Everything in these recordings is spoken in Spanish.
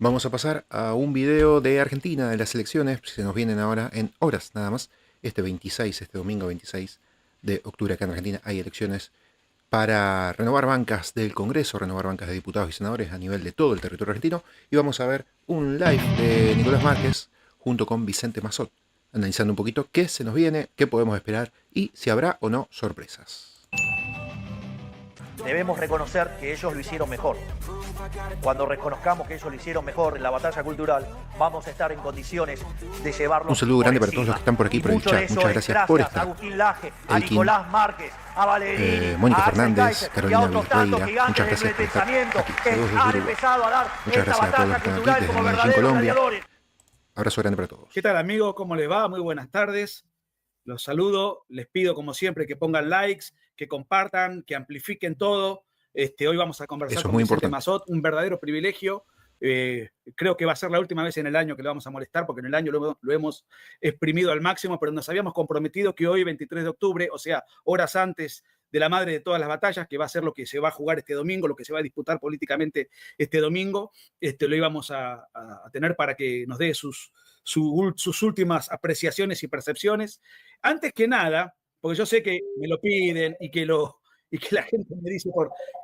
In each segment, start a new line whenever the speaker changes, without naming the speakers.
Vamos a pasar a un video de Argentina, de las elecciones, se nos vienen ahora en horas nada más. Este domingo 26 de octubre acá en Argentina hay elecciones para renovar bancas del Congreso, renovar bancas de diputados y senadores a nivel de todo el territorio argentino. Y vamos a ver un live de Nicolás Márquez junto con Vicente Massot, analizando un poquito qué se nos viene, qué podemos esperar y si habrá o no sorpresas.
Debemos reconocer que ellos lo hicieron mejor. Cuando reconozcamos que ellos lo hicieron mejor en la batalla cultural, vamos a estar en condiciones de llevarlo.
Un saludo grande para todos los que están por aquí por el chat. Muchas gracias por estar.
A Agustín Laje, a Nicolás Márquez, a Valerín,
Mónica
a Axel
Fernández,
Kaiser, y a
Carolina
otros tantos
Vilreira,
gigantes
muchas
del
gracias por estar
pensamiento
aquí.
que
Saludos desde
han
Uruguay.
empezado a dar
Muchas
esta
gracias a todos los
batalla
que están aquí
cultural
desde
como
Medellín,
verdaderos
Colombia.
gladiadores.
Abrazo grande para todos.
¿Qué tal, amigos? ¿Cómo les va? Muy buenas tardes. Los saludo. Les pido, como siempre, que pongan likes, que compartan, que amplifiquen todo. Hoy vamos a conversar con Vicente Massot, un verdadero privilegio. Creo que va a ser la última vez en el año que le vamos a molestar, porque en el año lo hemos exprimido al máximo, pero nos habíamos comprometido que hoy, 23 de octubre, o sea, horas antes de la madre de todas las batallas, que va a ser lo que se va a jugar este domingo, lo que se va a disputar políticamente este domingo, lo íbamos a tener para que nos dé sus últimas apreciaciones y percepciones. Antes que nada, porque yo sé que me lo piden y que la gente me dice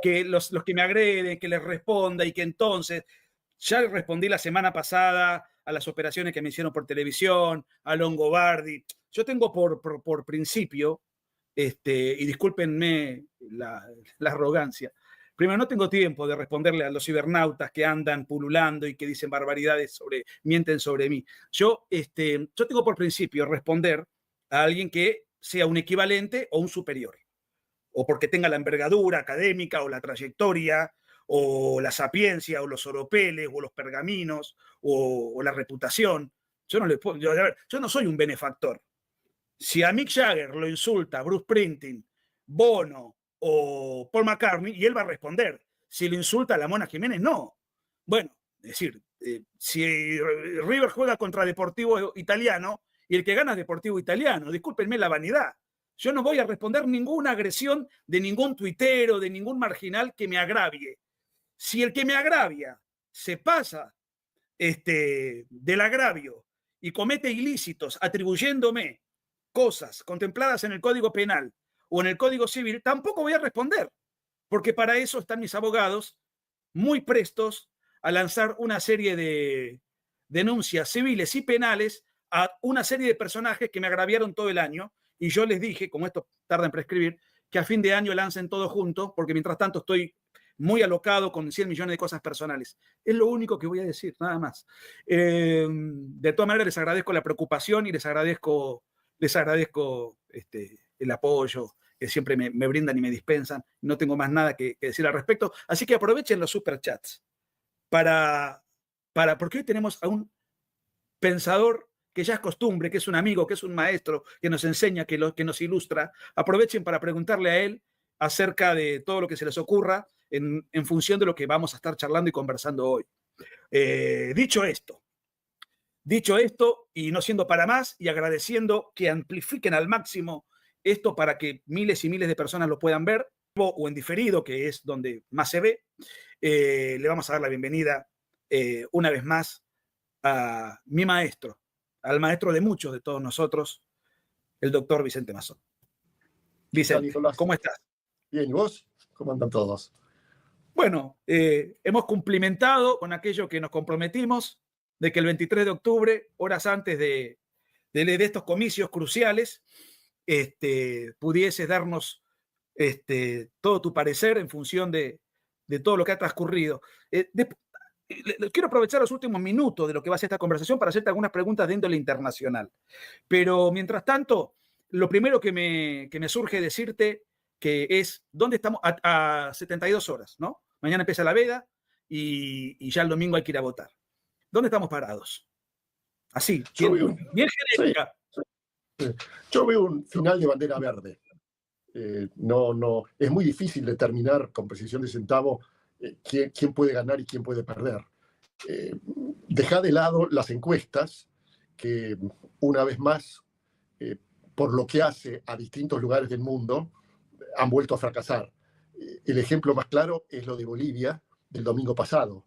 que los que me agreden, que les responda y que entonces ya respondí la semana pasada a las operaciones que me hicieron por televisión, a Longobardi. Yo tengo por principio, y discúlpenme la arrogancia, primero, no tengo tiempo de responderle a los cibernautas que andan pululando y que dicen barbaridades mienten sobre mí. Yo tengo por principio responder a alguien que sea un equivalente o un superior, o porque tenga la envergadura académica o la trayectoria o la sapiencia o los oropeles o los pergaminos o la reputación. Yo no soy un benefactor. Si a Mick Jagger lo insulta Bruce Springsteen, Bono o Paul McCartney, y él va a responder. Si lo insulta a la Mona Jiménez, no. Bueno, es decir, si River juega contra Deportivo Italiano y el que gana es Deportivo Italiano, discúlpenme la vanidad. Yo no voy a responder ninguna agresión de ningún tuitero, de ningún marginal que me agravie. Si el que me agravia se pasa del agravio y comete ilícitos atribuyéndome cosas contempladas en el Código Penal o en el Código Civil, tampoco voy a responder, porque para eso están mis abogados muy prestos a lanzar una serie de denuncias civiles y penales a una serie de personajes que me agraviaron todo el año, y yo les dije, como esto tarda en prescribir, que a fin de año lancen todo junto, porque mientras tanto estoy muy alocado con 100 millones de cosas personales. Es lo único que voy a decir, nada más. De todas maneras, les agradezco la preocupación y les agradezco el apoyo que siempre me brindan y me dispensan. No tengo más nada que decir al respecto. Así que aprovechen los superchats porque hoy tenemos a un pensador que ya es costumbre, que es un amigo, que es un maestro, que nos enseña, que nos ilustra. Aprovechen para preguntarle a él acerca de todo lo que se les ocurra en función de lo que vamos a estar charlando y conversando hoy. Dicho esto, y no siendo para más, y agradeciendo que amplifiquen al máximo esto para que miles y miles de personas lo puedan ver, o en diferido, que es donde más se ve, le vamos a dar la bienvenida una vez más a mi maestro, al maestro de muchos de todos nosotros, el doctor Vicente Massot. Vicente, ¿cómo estás?
Bien, ¿y vos? ¿Cómo andan todos?
Bueno, hemos cumplimentado con aquello que nos comprometimos de que el 23 de octubre, horas antes de estos comicios cruciales, pudieses darnos todo tu parecer en función de todo lo que ha transcurrido. Quiero aprovechar los últimos minutos de lo que va a ser esta conversación para hacerte algunas preguntas de índole internacional. Pero mientras tanto, lo primero que me surge decirte que es, ¿dónde estamos? A 72 horas, ¿no? Mañana empieza la veda y ya el domingo hay que ir a votar. ¿Dónde estamos parados? Así, bien genérica.
Sí. Yo veo un final de bandera verde. No, es muy difícil determinar con precisión de centavo quién puede ganar y quién puede perder. Deja de lado las encuestas que, una vez más, por lo que hace a distintos lugares del mundo, han vuelto a fracasar. El ejemplo más claro es lo de Bolivia del domingo pasado.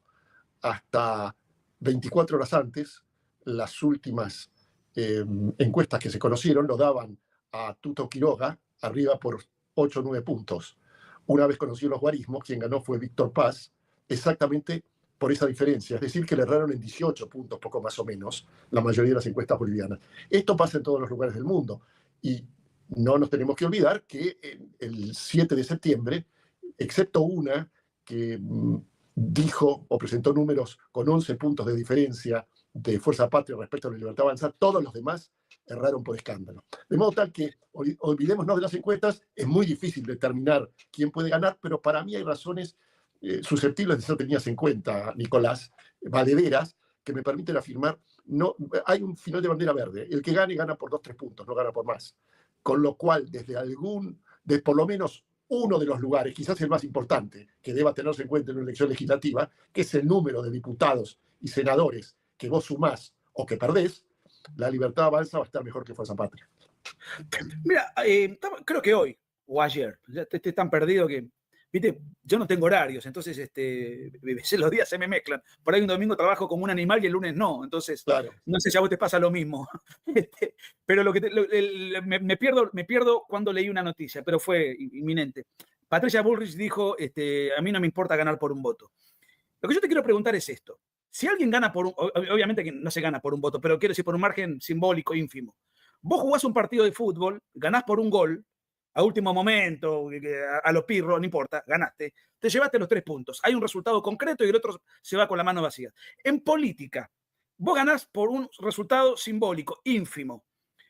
Hasta 24 horas antes, las últimas encuestas que se conocieron lo daban a Tuto Quiroga arriba por 8 o 9 puntos. Una vez conocidos los guarismos, quien ganó fue Víctor Paz, exactamente por esa diferencia. Es decir, que le erraron en 18 puntos, poco más o menos, la mayoría de las encuestas bolivianas. Esto pasa en todos los lugares del mundo. Y no nos tenemos que olvidar que el 7 de septiembre, excepto una que dijo o presentó números con 11 puntos de diferencia de Fuerza Patria respecto a la Libertad Avanza, todos los demás erraron por escándalo. De modo tal que, olvidémonos de las encuestas, es muy difícil determinar quién puede ganar, pero para mí hay razones susceptibles de ser tenidas en cuenta, Nicolás, valederas, que me permiten afirmar, no, hay un final de bandera verde. El que gane, gana por 2 o 3 puntos, no gana por más. Con lo cual, de por lo menos uno de los lugares, quizás el más importante, que deba tenerse en cuenta en una elección legislativa, que es el número de diputados y senadores que vos sumás o que perdés, la Libertad Avanza va a estar mejor que Fuerza Patria.
Mira, creo que hoy o ayer, ya estoy tan perdido que, viste, yo no tengo horarios, entonces los días se me mezclan. Por ahí un domingo trabajo como un animal y el lunes no, entonces claro. No sé si a vos te pasa lo mismo. Pero me pierdo cuando leí una noticia, pero fue inminente. Patricia Bullrich dijo, a mí no me importa ganar por un voto. Lo que yo te quiero preguntar es esto. Si alguien gana obviamente que no se gana por un voto, pero quiero decir por un margen simbólico ínfimo. Vos jugás un partido de fútbol, ganás por un gol, a último momento, a lo pirro, no importa, ganaste, te llevaste los 3 puntos. Hay un resultado concreto y el otro se va con la mano vacía. En política, vos ganás por un resultado simbólico, ínfimo.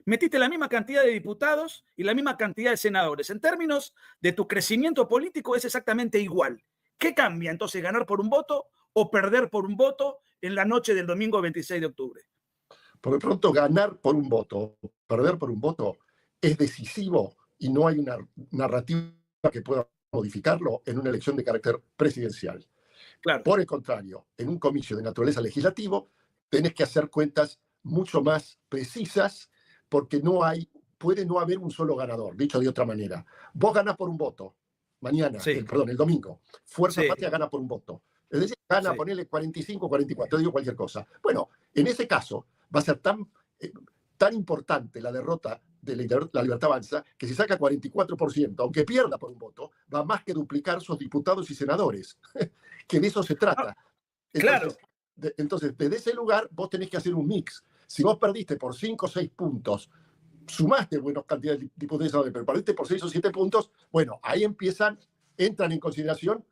Metiste la misma cantidad de diputados y la misma cantidad de senadores. En términos de tu crecimiento político es exactamente igual. ¿Qué cambia entonces ganar por un voto o perder por un voto en la noche del domingo 26 de octubre?
Por de pronto, ganar por un voto, perder por un voto, es decisivo y no hay una narrativa que pueda modificarlo en una elección de carácter presidencial. Claro. Por el contrario, en un comicio de naturaleza legislativo, tenés que hacer cuentas mucho más precisas porque puede no haber un solo ganador, dicho de otra manera. Vos ganás por un voto, mañana, sí. El domingo. Fuerza Patria gana por un voto. Es decir, gana, ponerle 45, 44, digo cualquier cosa. Bueno, en ese caso va a ser tan importante la derrota de la Libertad Avanza que si saca 44%, aunque pierda por un voto, va más que duplicar sus diputados y senadores. Que de eso se trata.
Claro.
Entonces, desde ese lugar vos tenés que hacer un mix. Si vos perdiste por 5 o 6 puntos, sumaste buenas cantidades de diputados y senadores, pero perdiste por 6 o 7 puntos, bueno, ahí entran en consideración,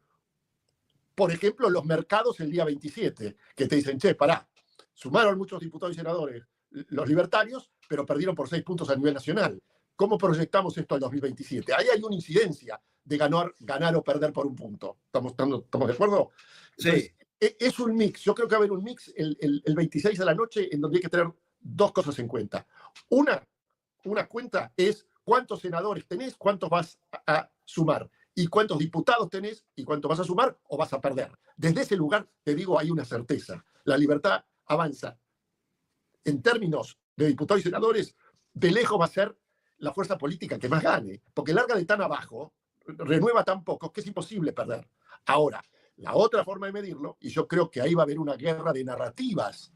por ejemplo, los mercados el día 27, que te dicen, che, pará, sumaron muchos diputados y senadores los libertarios, pero perdieron por 6 puntos a nivel nacional. ¿Cómo proyectamos esto al 2027? Ahí hay una incidencia de ganar o perder por un punto. ¿Estamos de acuerdo? Entonces, sí. Es un mix. Yo creo que va a haber un mix el 26 de la noche en donde hay que tener 2 cosas en cuenta. Una cuenta es cuántos senadores tenés, cuántos vas a sumar, y cuántos diputados tenés y cuánto vas a sumar o vas a perder. Desde ese lugar, te digo, hay una certeza. La Libertad Avanza. En términos de diputados y senadores, de lejos va a ser la fuerza política que más gane, porque larga de tan abajo, renueva tan poco, que es imposible perder. Ahora, la otra forma de medirlo, y yo creo que ahí va a haber una guerra de narrativas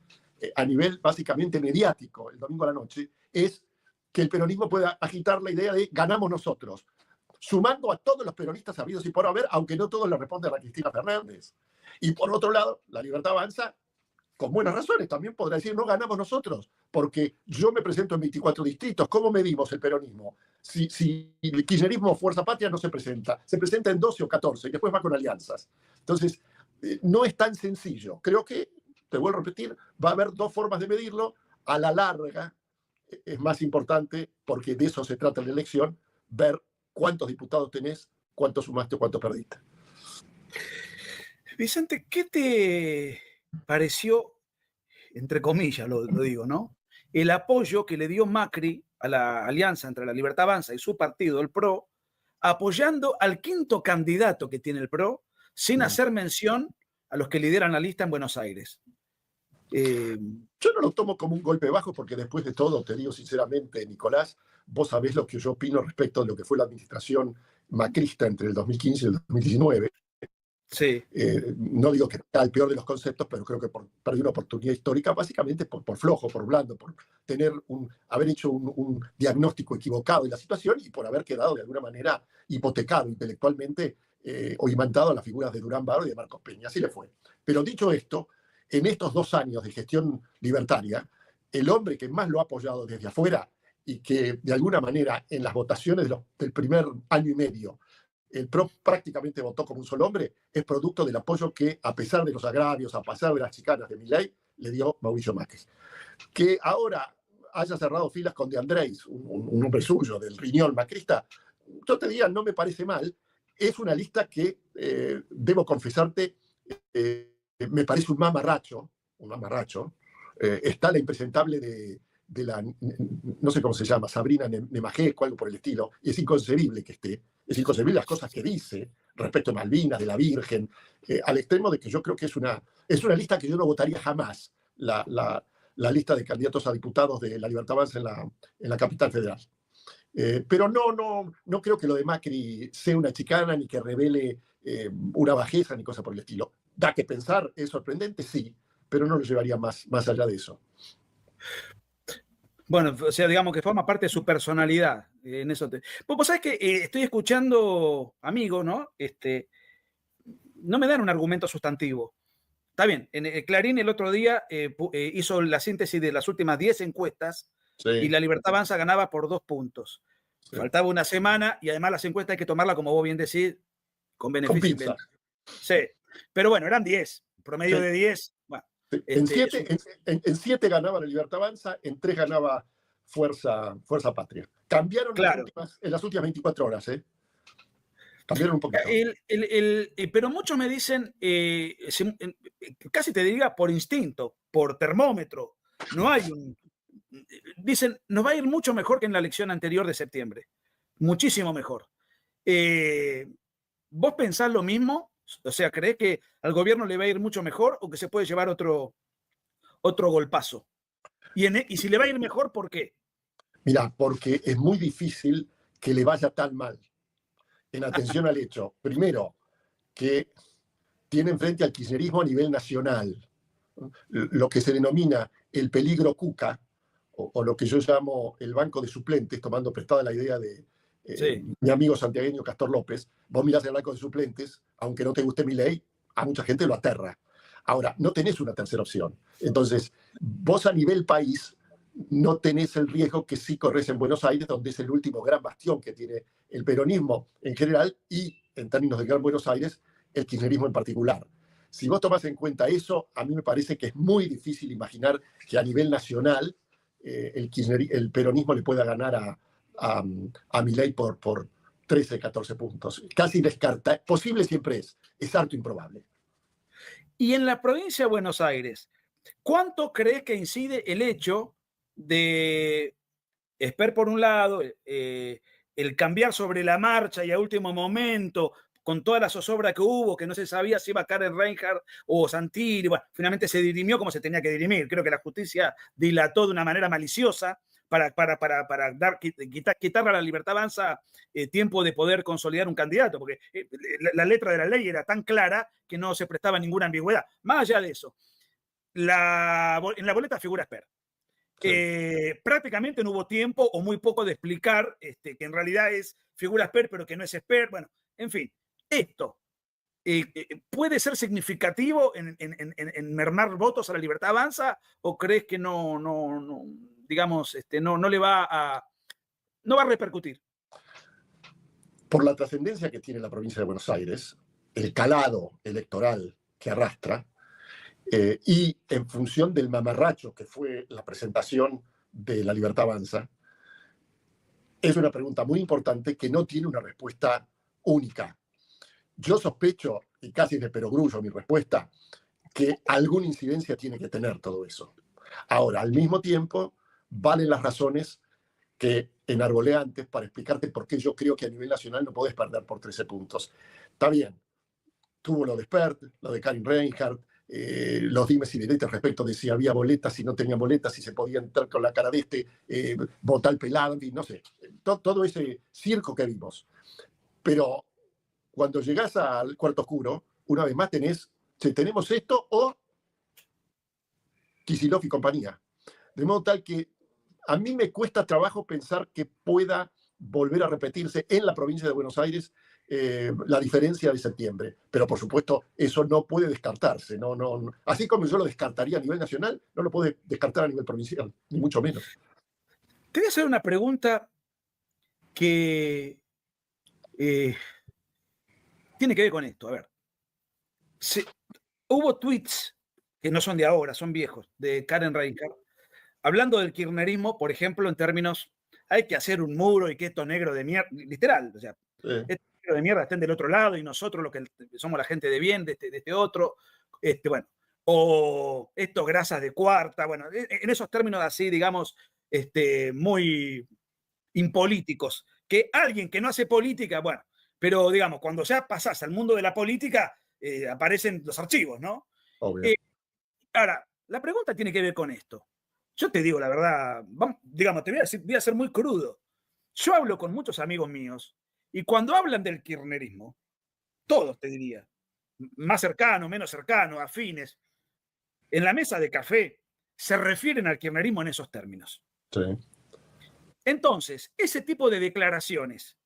a nivel básicamente mediático el domingo a la noche, es que el peronismo pueda agitar la idea de ganamos nosotros, sumando a todos los peronistas habidos y por haber, aunque no todos le responden a Cristina Fernández. Y por otro lado, la Libertad Avanza, con buenas razones, también podrá decir, no ganamos nosotros, porque yo me presento en 24 distritos. ¿Cómo medimos el peronismo? Si el kirchnerismo o Fuerza Patria no se presenta en 12 o 14 y después va con alianzas. Entonces, no es tan sencillo. Creo que, te vuelvo a repetir, va a haber 2 formas de medirlo. A la larga es más importante, porque de eso se trata la elección, ver cuántos diputados tenés, cuántos sumaste o cuántos perdiste.
Vicente, ¿qué te pareció, entre comillas lo digo, ¿no? El apoyo que le dio Macri a la alianza entre la Libertad Avanza y su partido, el PRO, apoyando al 5º candidato que tiene el PRO, sin hacer mención a los que lideran la lista en Buenos Aires.
Yo no lo tomo como un golpe bajo, porque después de todo, te digo sinceramente, Nicolás, vos sabés lo que yo opino respecto de lo que fue la administración macrista entre el 2015 y el 2019.
Sí.
No digo que sea el peor de los conceptos, pero creo que perdió una oportunidad histórica, básicamente por flojo, por blando, por haber hecho un diagnóstico equivocado de la situación y por haber quedado de alguna manera hipotecado intelectualmente o imantado a las figuras de Durán Barro y de Marcos Peña. Así le fue. Pero dicho esto, en estos 2 años de gestión libertaria, el hombre que más lo ha apoyado desde afuera y que de alguna manera en las votaciones del primer año y medio el PRO prácticamente votó como un solo hombre, es producto del apoyo que, a pesar de los agravios, a pesar de las chicanas de Milei, le dio Mauricio Macri. Que ahora haya cerrado filas con De Andrés, un hombre suyo, del riñón macrista, yo te diría, no me parece mal. Es una lista que, debo confesarte, me parece un mamarracho. Está la impresentable de la, no sé cómo se llama, Sabrina Nemajesco, algo por el estilo, y es inconcebible que esté. Es inconcebible las cosas que dice respecto a Malvinas, de la Virgen, al extremo de que yo creo que es una lista que yo no votaría jamás, la lista de candidatos a diputados de la Libertad Avanza en la capital federal. Pero no creo que lo de Macri sea una chicana ni que revele una bajeza ni cosa por el estilo. Da que pensar, es sorprendente, sí, pero no lo llevaría más allá de eso.
Bueno, o sea, digamos que forma parte de su personalidad. En eso Vos sabés que estoy escuchando amigos, ¿no? No me dan un argumento sustantivo. Está bien, en Clarín el otro día hizo la síntesis de las últimas 10 encuestas, sí, y la Libertad Avanza ganaba por 2 puntos. Sí. Faltaba una semana y además las encuestas hay que tomarlas, como vos bien decís, con beneficio. Sí, pero bueno, eran 10, promedio sí, de 10. Bueno,
sí. En 7 ganaba la Libertad Avanza, en 3 ganaba Fuerza Patria. Cambiaron claro en las últimas 24 horas, ¿eh? Cambiaron un poquito.
Pero muchos me dicen, casi te diría por instinto, por termómetro, no hay dicen, nos va a ir mucho mejor que en la elección anterior de septiembre. Muchísimo mejor. ¿Vos pensás lo mismo? O sea, ¿crees que al gobierno le va a ir mucho mejor o que se puede llevar otro golpazo? Y si le va a ir mejor, ¿por qué?
Mira, porque es muy difícil que le vaya tan mal. En atención al hecho, primero, que tiene enfrente al kirchnerismo a nivel nacional, lo que se denomina el peligro Cuca, o lo que yo llamo el banco de suplentes, tomando prestada la idea de sí, mi amigo santiagueño Castor López. Vos mirás el banco de suplentes, aunque no te guste Milei, a mucha gente lo aterra. Ahora, no tenés una tercera opción. Entonces, vos a nivel país no tenés el riesgo que sí corres en Buenos Aires, donde es el último gran bastión que tiene el peronismo en general y, en términos de Gran Buenos Aires, el kirchnerismo en particular. Si vos tomás en cuenta eso, a mí me parece que es muy difícil imaginar que a nivel nacional el peronismo le pueda ganar a Milei por 13, 14 puntos. Casi descarta. Posible siempre es harto improbable.
Y en la provincia de Buenos Aires, ¿cuánto crees que incide el hecho de Esper por un lado, el cambiar sobre la marcha y a último momento, con toda la zozobra que hubo, que no se sabía si iba a Karen Reinhardt o Santilli, bueno, finalmente se dirimió como se tenía que dirimir. Creo que la justicia dilató de una manera maliciosa para quitarle a la Libertad Avanza tiempo de poder consolidar un candidato, porque la letra de la ley era tan clara que no se prestaba ninguna ambigüedad. Más allá de eso, en la boleta figura Esper. Sí. Prácticamente no hubo tiempo o muy poco de explicar que en realidad es figura Esper, pero que no es Esper. Bueno, en fin, esto puede ser significativo en mermar votos a la Libertad Avanza, o crees que no digamos, no le va a repercutir?
Por la trascendencia que tiene la provincia de Buenos Aires, el calado electoral que arrastra, y en función del mamarracho que fue la presentación de la Libertad Avanza, es una pregunta muy importante que no tiene una respuesta única. Yo sospecho, y casi de perogrullo mi respuesta, que alguna incidencia tiene que tener todo eso. Ahora, al mismo tiempo, valen las razones que enarbolé antes para explicarte por qué yo creo que a nivel nacional no podés perder por 13 puntos. Está bien, tuvo lo de Spert, lo de Karen Reinhardt, los dimes y diretes respecto de si había boletas, si no tenía boletas, si se podía entrar con la cara de votar pelado, en fin, no sé, todo ese circo que vimos. Pero cuando llegás al cuarto oscuro, una vez más tenemos esto o Kicillof y compañía. De modo tal que a mí me cuesta trabajo pensar que pueda volver a repetirse en la provincia de Buenos Aires la diferencia de septiembre. Pero, por supuesto, eso no puede descartarse. No. Así como yo lo descartaría a nivel nacional, no lo puede descartar a nivel provincial, ni mucho menos.
Te voy a hacer una pregunta que tiene que ver con esto. A ver, hubo tweets que no son de ahora, son viejos, de Karen Reinhardt, hablando del kirchnerismo, por ejemplo, en términos, hay que hacer un muro y que estos negros de mierda, literal, o sea, estos negros de mierda estén del otro lado y nosotros los que somos la gente de bien de este otro, bueno, o estos grasas de cuarta, bueno, en esos términos así, digamos, muy impolíticos, que alguien que no hace política, bueno, pero digamos, cuando ya pasás al mundo de la política, aparecen los archivos, ¿no?
Obvio.
Ahora, la pregunta tiene que ver con esto. Yo te digo la verdad, digamos, te voy a ser muy crudo. Yo hablo con muchos amigos míos y cuando hablan del kirchnerismo, todos te diría, más cercano, menos cercano, afines, en la mesa de café se refieren al kirchnerismo en esos términos.
Sí.
Entonces, ese tipo de declaraciones,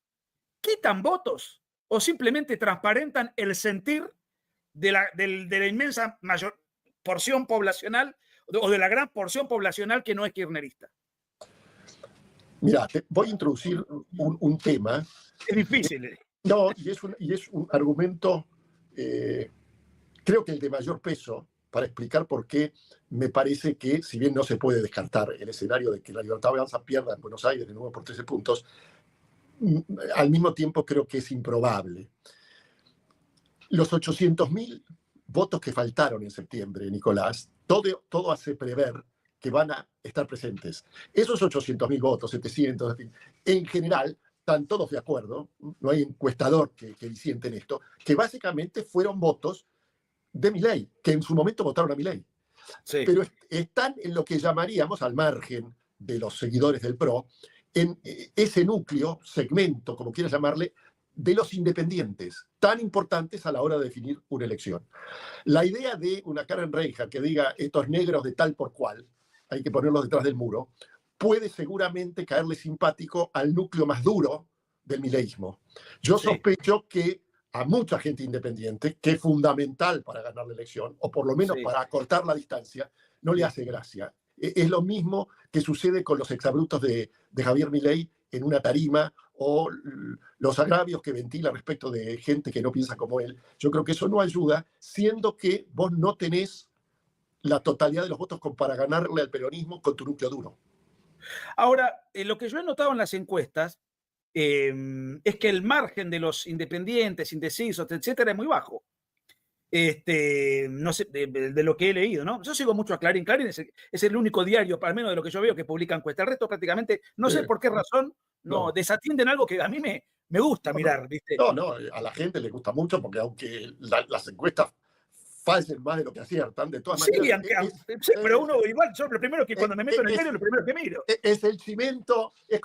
¿quitan votos o simplemente transparentan el sentir de la inmensa mayor porción poblacional o de la gran porción poblacional que no es kirchnerista?
Mira, voy a introducir un tema.
Es difícil.
No, y es un argumento, creo que el de mayor peso, para explicar por qué me parece que, si bien no se puede descartar el escenario de que la Libertad Avanza pierda en Buenos Aires de nuevo por 13 puntos, al mismo tiempo creo que es improbable. Los 800.000 votos que faltaron en septiembre, Nicolás, todo hace prever que van a estar presentes. Esos 800.000 votos, 700, en general, están todos de acuerdo, no hay encuestador que disiente en esto, que básicamente fueron votos de Milei, que en su momento votaron a Milei. Sí. Pero están en lo que llamaríamos, al margen de los seguidores del PRO, en ese núcleo, segmento, como quieras llamarle, de los independientes, tan importantes a la hora de definir una elección. La idea de una Karen Reinhardt que diga estos negros de tal por cual, hay que ponerlos detrás del muro, puede seguramente caerle simpático al núcleo más duro del mileísmo. Yo sospecho que a mucha gente independiente, que es fundamental para ganar la elección, o por lo menos para acortar la distancia, no le hace gracia. Es lo mismo que sucede con los exabruptos de Javier Milei en una tarima, o los agravios que ventila respecto de gente que no piensa como él. Yo creo que eso no ayuda, siendo que vos no tenés la totalidad de los votos para ganarle al peronismo con tu núcleo duro.
Ahora, lo que yo he notado en las encuestas es que el margen de los independientes, indecisos, etcétera, es muy bajo. No sé, de lo que he leído, ¿no? Yo sigo mucho a Clarín. Clarín es el único diario, al menos de lo que yo veo, que publica encuestas. El resto prácticamente, no sé por qué razón, desatienden algo que a mí me gusta mirar, ¿viste?
No, a la gente le gusta mucho porque aunque las encuestas fallen más de lo que aciertan, de todas maneras.
Pero uno igual, yo lo primero que cuando me meto en el diario, lo primero que miro.
Es el cimento, es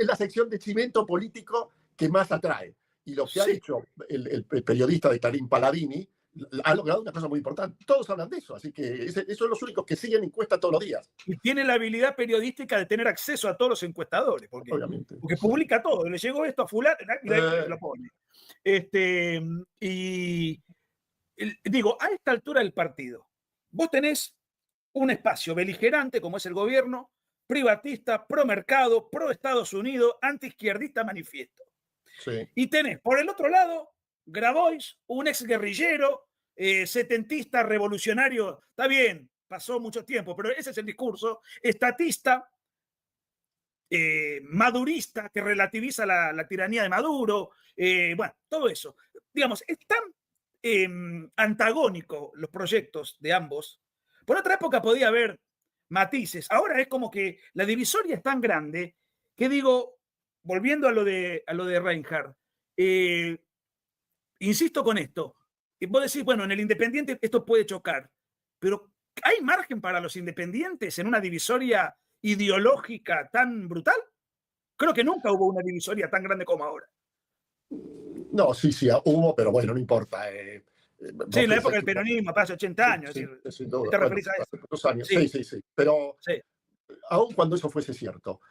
la sección de cimento político que más atrae. Y lo que ha hecho el periodista de Clarín, Paladini, ha logrado una cosa muy importante. Todos hablan de eso, así que esos son los únicos que siguen encuestas todos los días.
Y tiene la habilidad periodística de tener acceso a todos los encuestadores, porque publica todo. Le llegó esto a fulano y lo pone. Y digo, a esta altura del partido, vos tenés un espacio beligerante como es el gobierno, privatista, pro mercado, pro Estados Unidos, antiizquierdista manifiesto. Sí. Y tenés por el otro lado Grabois, un ex guerrillero, setentista, revolucionario, está bien, pasó mucho tiempo, pero ese es el discurso, estatista, madurista, que relativiza la tiranía de Maduro, bueno, todo eso. Digamos, es tan antagónico los proyectos de ambos. Por otra época podía haber matices, ahora es como que la divisoria es tan grande que digo, volviendo a lo de Reinhardt, insisto con esto, vos decís, bueno, en el independiente esto puede chocar, pero ¿hay margen para los independientes en una divisoria ideológica tan brutal? Creo que nunca hubo una divisoria tan grande como ahora.
No, sí, hubo, pero bueno, no importa.
Sí, en la época del peronismo, hace 80 años.
Sí,
decir,
sin duda.
¿te referís a eso?
Hace pocos años.
Sí.
Sí. Pero
Sí.
aun cuando eso fuese cierto,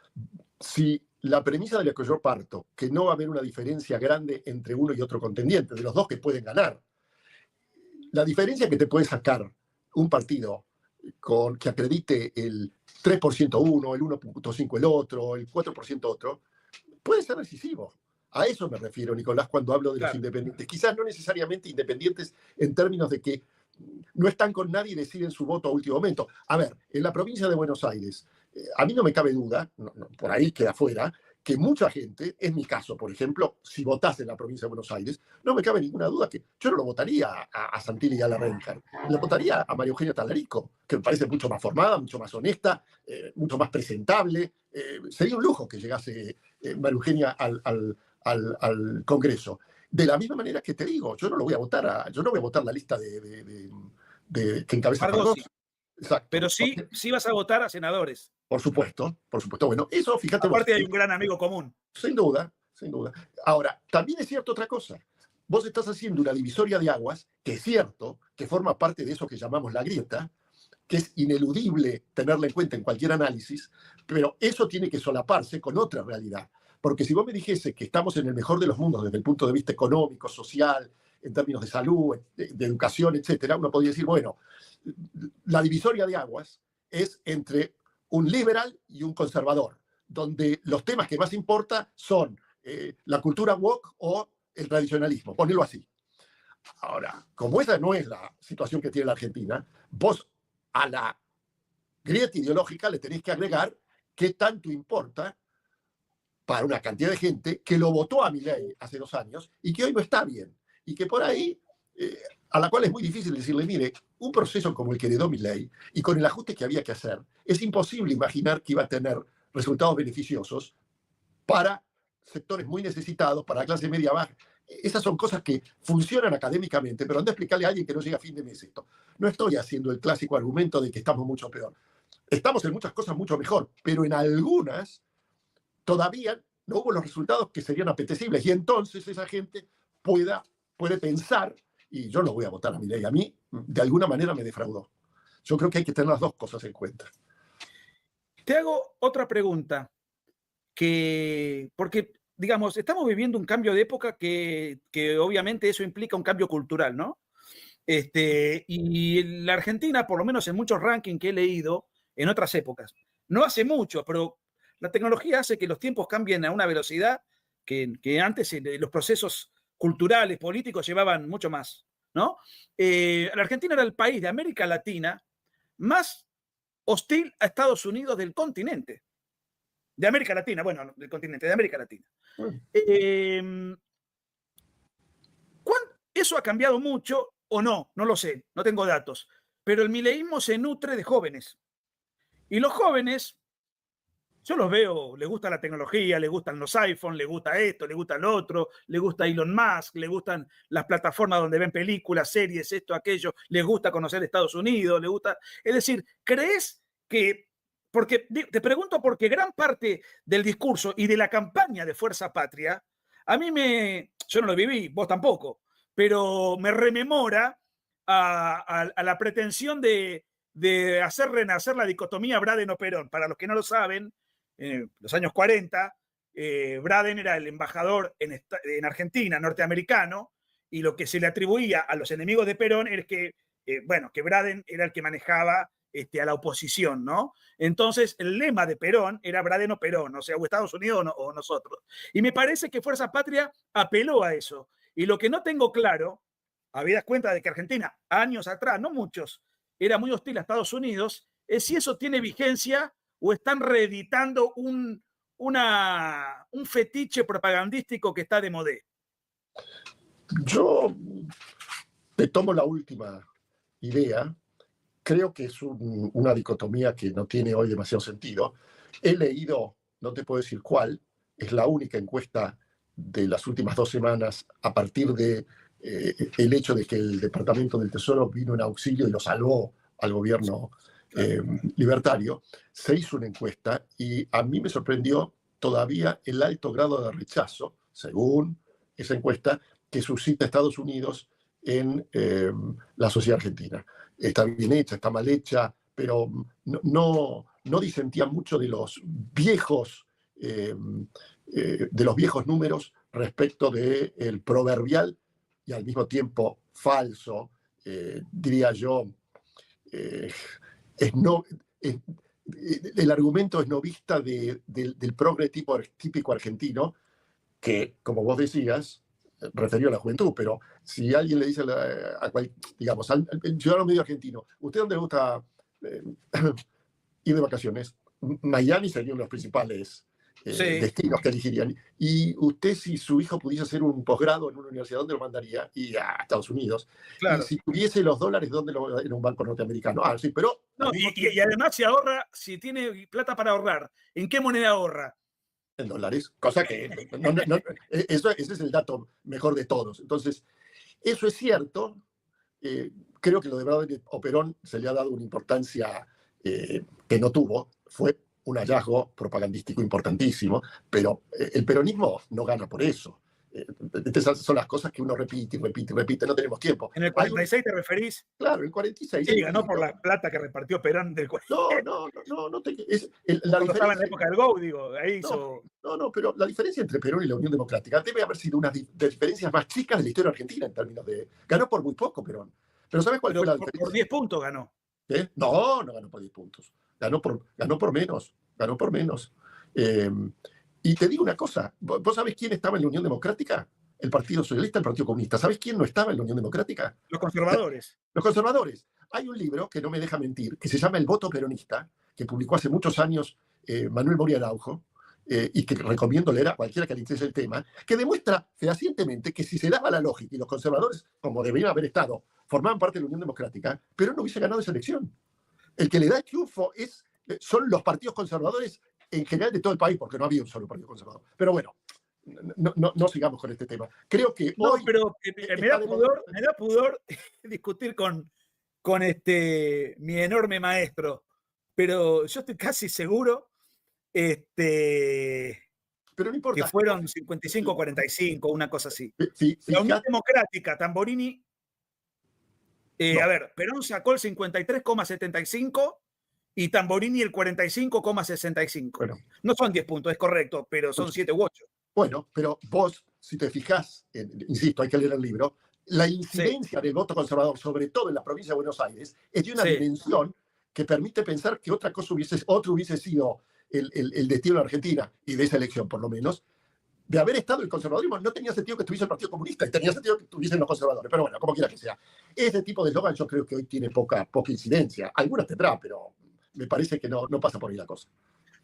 si la premisa de la que yo parto, que no va a haber una diferencia grande entre uno y otro contendiente, de los dos que pueden ganar, la diferencia que te puede sacar un partido que acredite el 3% uno, el 1.5 el otro, el 4% otro, puede ser decisivo. A eso me refiero, Nicolás, cuando hablo de los independientes. Quizás no necesariamente independientes en términos de que no están con nadie y deciden su voto a último momento. A ver, en la provincia de Buenos Aires, a mí no me cabe duda, por ahí queda fuera, que mucha gente, en mi caso, por ejemplo, si votase en la provincia de Buenos Aires, no me cabe ninguna duda que yo no lo votaría a Santilli y a Larraín, le votaría a María Eugenia Talarico, que me parece mucho más formada, mucho más honesta, mucho más presentable. Sería un lujo que llegase María Eugenia al Congreso. De la misma manera que te digo, yo no voy a votar la lista que encabeza Margosi.
Exacto. Pero sí vas a votar a senadores.
Por supuesto. Bueno, eso, fíjate.
Aparte hay un gran amigo común.
Sin duda. Ahora, también es cierto otra cosa. Vos estás haciendo una divisoria de aguas, que es cierto, que forma parte de eso que llamamos la grieta, que es ineludible tenerla en cuenta en cualquier análisis, pero eso tiene que solaparse con otra realidad. Porque si vos me dijese que estamos en el mejor de los mundos desde el punto de vista económico, social, en términos de salud, de educación, etcétera, uno podría decir, bueno, la divisoria de aguas es entre un liberal y un conservador, donde los temas que más importan son la cultura woke o el tradicionalismo, ponelo así. Ahora, como esa no es la situación que tiene la Argentina, vos a la grieta ideológica le tenés que agregar qué tanto importa para una cantidad de gente que lo votó a Milei hace 2 años y que hoy no está bien. Y que por ahí, a la cual es muy difícil decirle, mire, un proceso como el que heredó Milei y con el ajuste que había que hacer, es imposible imaginar que iba a tener resultados beneficiosos para sectores muy necesitados, para la clase media baja. Esas son cosas que funcionan académicamente, pero anda a explicarle a alguien que no llega a fin de mes esto. No estoy haciendo el clásico argumento de que estamos mucho peor. Estamos en muchas cosas mucho mejor, pero en algunas todavía no hubo los resultados que serían apetecibles y entonces esa gente puede pensar, y yo no voy a votar a Milei, a mí de alguna manera me defraudó. Yo creo que hay que tener las dos cosas en cuenta.
Te hago otra pregunta, porque, digamos, estamos viviendo un cambio de época que obviamente eso implica un cambio cultural, ¿no? Y la Argentina, por lo menos en muchos rankings que he leído, en otras épocas, no hace mucho, pero la tecnología hace que los tiempos cambien a una velocidad que antes los procesos culturales, políticos llevaban mucho más, ¿no? La Argentina era el país de América Latina más hostil a Estados Unidos del continente. De América Latina, bueno, del continente, de América Latina. ¿Eso ha cambiado mucho o no? No lo sé, no tengo datos. Pero el mileísmo se nutre de jóvenes. Y los jóvenes, yo los veo, les gusta la tecnología, les gustan los iPhones, les gusta esto, les gusta lo otro, les gusta Elon Musk, les gustan las plataformas donde ven películas, series, esto, aquello, les gusta conocer Estados Unidos, les gusta... Es decir, ¿crees que... Porque te pregunto porque gran parte del discurso y de la campaña de Fuerza Patria, a mí yo no lo viví, vos tampoco, pero me rememora a la pretensión de hacer renacer la dicotomía Braden-Perón. Para los que no lo saben, en los años 40, Braden era el embajador en Argentina, norteamericano, y lo que se le atribuía a los enemigos de Perón es que Braden era el que manejaba a la oposición, ¿no? Entonces, el lema de Perón era Braden o Perón, o sea, o Estados Unidos o nosotros. Y me parece que Fuerza Patria apeló a eso. Y lo que no tengo claro, habida cuenta de que Argentina, años atrás, no muchos, era muy hostil a Estados Unidos, es si eso tiene vigencia o están reeditando un fetiche propagandístico que está de moda.
Yo te tomo la última idea. Creo que es una dicotomía que no tiene hoy demasiado sentido. He leído, no te puedo decir cuál, es la única encuesta de las últimas 2 semanas a partir de el hecho de que el Departamento del Tesoro vino en auxilio y lo salvó al gobierno libertario. Se hizo una encuesta y a mí me sorprendió todavía el alto grado de rechazo, según esa encuesta, que suscita Estados Unidos en la sociedad argentina. Está bien hecha, está mal hecha, pero no disentía mucho de los viejos números respecto del proverbial y al mismo tiempo falso, diría yo, el argumento esnovista del progre típico argentino, que, como vos decías, referido a la juventud, pero si alguien le dice digamos, al ciudadano medio argentino, ¿usted dónde le gusta ir de vacaciones? Miami sería uno de los principales destinos que elegirían. Y usted, si su hijo pudiese hacer un posgrado en una universidad, ¿dónde lo mandaría? Y a Estados Unidos. Claro. Y si tuviese los dólares, ¿dónde en un banco norteamericano? Ah, sí, pero...
No, y además si ahorra, si tiene plata para ahorrar, ¿en qué moneda ahorra?
En dólares, cosa que ese es el dato mejor de todos. Entonces, eso es cierto. Creo que lo de Baradit o Perón se le ha dado una importancia que no tuvo. Fue un hallazgo propagandístico importantísimo, pero el peronismo no gana por eso. Esas son las cosas que uno repite y repite y repite, no tenemos tiempo.
¿En el 46 te referís?
Claro, el 46.
Sí, ganó por la plata que repartió Perón del 46.
No.
Cuando estaba en la época del GO, digo, ahí hizo...
No, pero la diferencia entre Perón y la Unión Democrática debe haber sido una de las diferencias más chicas de la historia argentina en términos de... Ganó por muy poco Perón. Pero ¿sabes cuál fue la diferencia?
Por 10 puntos ganó.
No ganó por 10 puntos. Ganó por menos. Y te digo una cosa, ¿vos sabés quién estaba en la Unión Democrática? El Partido Socialista, el Partido Comunista. ¿Sabés quién no estaba en la Unión Democrática?
Los conservadores.
Los conservadores. Hay un libro que no me deja mentir, que se llama El voto peronista, que publicó hace muchos años Manuel Moria Araujo, y que recomiendo leer a cualquiera que le interese el tema, que demuestra fehacientemente que si se daba la lógica y los conservadores, como deberían haber estado, formaban parte de la Unión Democrática, Perón no hubiese ganado esa elección. El que le da el triunfo son los partidos conservadores en general de todo el país, porque no había un solo partido conservador. Pero bueno, no sigamos con este tema. Creo que hoy...
No, pero me da pudor discutir con mi enorme maestro, pero yo estoy casi seguro
pero no importa.
que fueron 55-45, una cosa así.
Sí,
la Unión Democrática, Tamborini...
No.
A ver, Perón sacó el 53,75 y Tamborini el 45,65.
Bueno.
No son 10 puntos, es correcto, pero son 7 u 8.
Bueno, pero vos, si te fijás, insisto, hay que leer el libro, la incidencia del voto conservador, sobre todo en la provincia de Buenos Aires, es de una dimensión que permite pensar que otro hubiese sido el destino de la Argentina, y de esa elección por lo menos, de haber estado el conservadurismo. No tenía sentido que estuviese el Partido Comunista, y tenía sentido que estuviesen los conservadores, pero bueno, como quiera que sea. Ese tipo de eslogan yo creo que hoy tiene poca incidencia. Algunas tendrá, pero me parece que no pasa por ahí la cosa.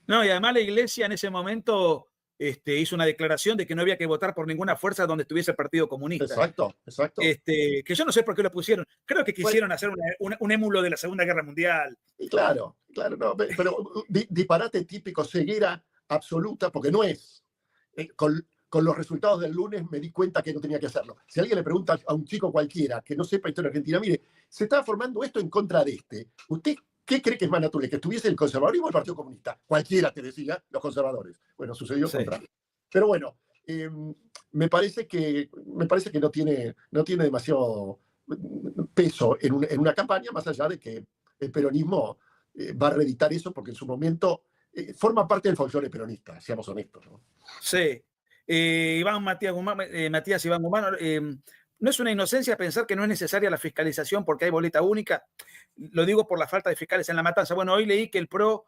No, y además la Iglesia en ese momento hizo una declaración de que no había que votar por ninguna fuerza donde estuviese el Partido Comunista.
Exacto.
Que yo no sé por qué lo pusieron. Creo que quisieron hacer un émulo de la Segunda Guerra Mundial.
Y claro, no, pero disparate típico, ceguera absoluta, porque no es. Con los resultados del lunes me di cuenta que no tenía que hacerlo. Si alguien le pregunta a un chico cualquiera que no sepa historia argentina, mire, se está formando esto en contra de ¿usted qué cree que es más natural? ¿Que estuviese el conservadurismo o el Partido Comunista? Cualquiera te decía, los conservadores. Bueno, sucedió contrario. Pero bueno, me parece que no tiene demasiado peso en una campaña, más allá de que el peronismo va a reeditar eso, porque en su momento forma parte del folclore peronista, seamos honestos, ¿no?
Sí. Matías Iván Guzmán, ¿no es una inocencia pensar que no es necesaria la fiscalización porque hay boleta única? Lo digo por la falta de fiscales en La Matanza. Bueno, hoy leí que el PRO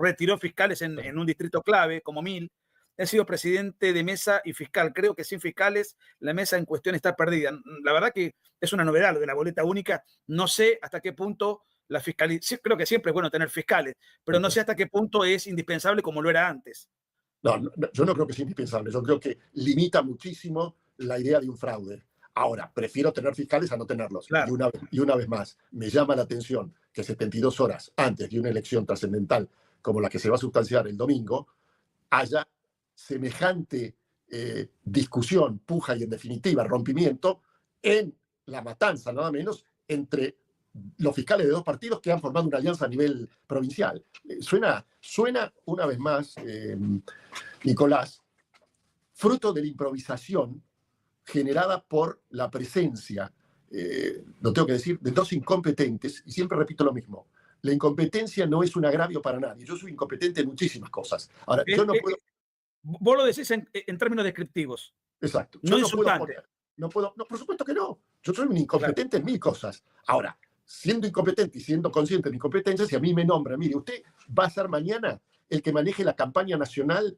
retiró fiscales en un distrito clave, como 1000. He sido presidente de mesa y fiscal. Creo que sin fiscales la mesa en cuestión está perdida. La verdad que es una novedad lo de la boleta única. No sé hasta qué punto la fiscalización... Creo que siempre es bueno tener fiscales, pero no sé hasta qué punto es indispensable como lo era antes.
No, yo no creo que sea indispensable. Yo creo que limita muchísimo la idea de un fraude. Ahora, prefiero tener fiscales a no tenerlos. Claro. Y una vez más, me llama la atención que 72 horas antes de una elección trascendental como la que se va a sustanciar el domingo, haya semejante discusión, puja y, en definitiva, rompimiento en La Matanza, nada menos, entre los fiscales de dos partidos que han formado una alianza a nivel provincial. Suena una vez más, Nicolás, fruto de la improvisación generada por la presencia, lo tengo que decir, de dos incompetentes, y siempre repito lo mismo. La incompetencia no es un agravio para nadie. Yo soy incompetente en muchísimas cosas. Ahora, yo no puedo...
Vos lo decís en términos descriptivos.
Exacto.
No insultante.
No, por supuesto que no. Yo soy un incompetente en mil cosas. Ahora, siendo incompetente y siendo consciente de mi incompetencia, si a mí me nombra, mire, usted va a ser mañana el que maneje la campaña nacional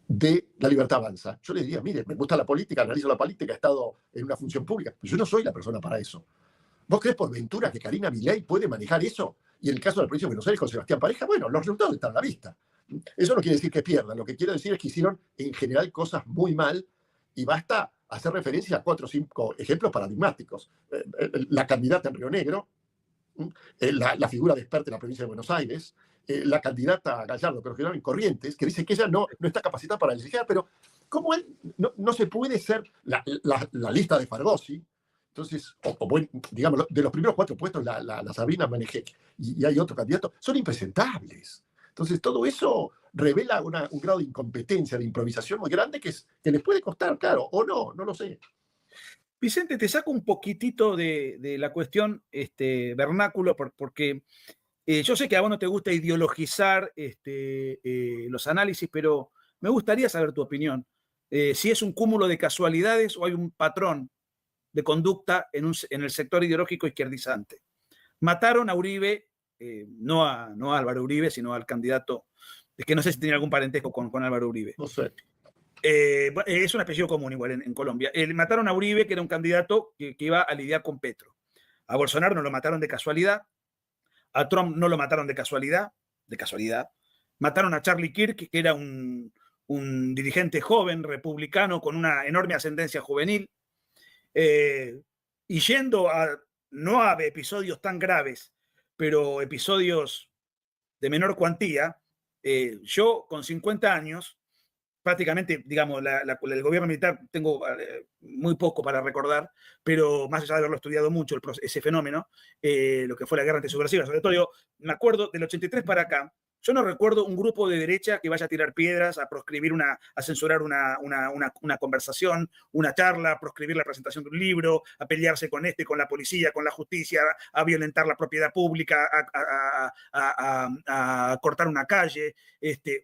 de La Libertad Avanza. Yo le diría, mire, me gusta la política, analizo la política, he estado en una función pública, pero yo no soy la persona para eso. ¿Vos crees por ventura que Karina Milei puede manejar eso? Y en el caso de la provincia de Buenos Aires con Sebastián Pareja, bueno, los resultados están a la vista. Eso no quiere decir que pierdan, lo que quiero decir es que hicieron en general cosas muy mal y basta hacer referencia a 4 o 5 ejemplos paradigmáticos. La candidata en Río Negro, la figura de experta en la provincia de Buenos Aires, la candidata Gallardo, creo que era en Corrientes, que dice que ella no está capacitada para legislar, pero ¿cómo él no se puede ser la lista de Fargosi? Entonces, digamos, de los primeros 4 puestos, la Sabrina Manejek y hay otro candidato, son impresentables. Entonces, todo eso revela un grado de incompetencia, de improvisación muy grande que les puede costar, claro, o no lo sé.
Vicente, te saco un poquitito de la cuestión vernáculo, porque yo sé que a vos no te gusta ideologizar los análisis, pero me gustaría saber tu opinión. Si es un cúmulo de casualidades o hay un patrón de conducta en el sector ideológico izquierdizante. Mataron a Uribe, no a Álvaro Uribe, sino al candidato, que no sé si tenía algún parentesco con Álvaro Uribe.
No sé.
Es un apellido común igual en Colombia. Mataron a Uribe, que era un candidato que iba a lidiar con Petro. A Bolsonaro no lo mataron de casualidad. A Trump no lo mataron de casualidad. Mataron a Charlie Kirk, que era un dirigente joven, republicano, con una enorme ascendencia juvenil. Y yendo no a episodios tan graves, pero episodios de menor cuantía, yo con 50 años, prácticamente, digamos, el gobierno militar tengo muy poco para recordar, pero más allá de haberlo estudiado mucho, ese fenómeno, lo que fue la guerra antisubversiva, sobre todo, yo me acuerdo del 83 para acá, yo no recuerdo un grupo de derecha que vaya a tirar piedras, a proscribir a censurar una conversación, una charla, a proscribir la presentación de un libro, a pelearse con con la policía, con la justicia, a violentar la propiedad pública, a cortar una calle.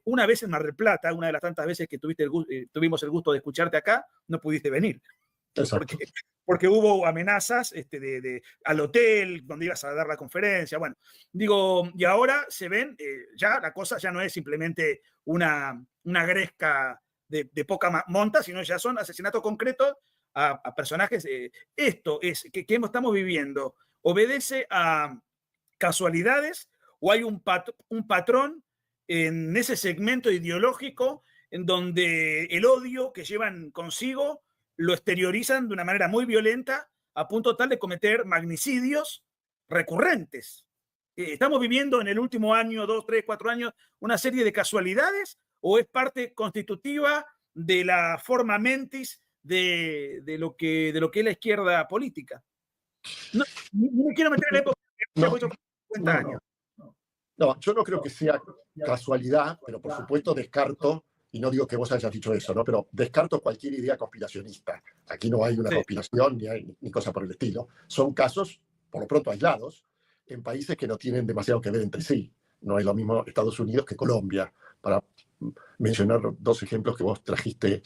Una vez en Mar del Plata, una de las tantas veces que tuvimos el gusto de escucharte acá, no pudiste venir. Porque hubo amenazas al hotel donde ibas a dar la conferencia. Bueno, digo, y ahora se ven, ya la cosa ya no es simplemente una gresca de poca monta, sino ya son asesinatos concretos a personajes. Esto es que estamos viviendo, ¿obedece a casualidades o hay un patrón en ese segmento ideológico en donde el odio que llevan consigo lo exteriorizan de una manera muy violenta a punto tal de cometer magnicidios recurrentes? ¿Estamos viviendo en el último año, 2, 3, 4 años, una serie de casualidades o es parte constitutiva de la forma mentis de lo que es la izquierda política? No me quiero meter en la época de 50 años.
No, yo no creo que sea casualidad, pero por supuesto descarto, y no digo que vos hayas dicho eso, ¿no? Pero descarto cualquier idea conspiracionista. Aquí no hay una conspiración ni cosa por el estilo. Son casos, por lo pronto, aislados, en países que no tienen demasiado que ver entre sí. No es lo mismo Estados Unidos que Colombia, para mencionar 2 ejemplos que vos trajiste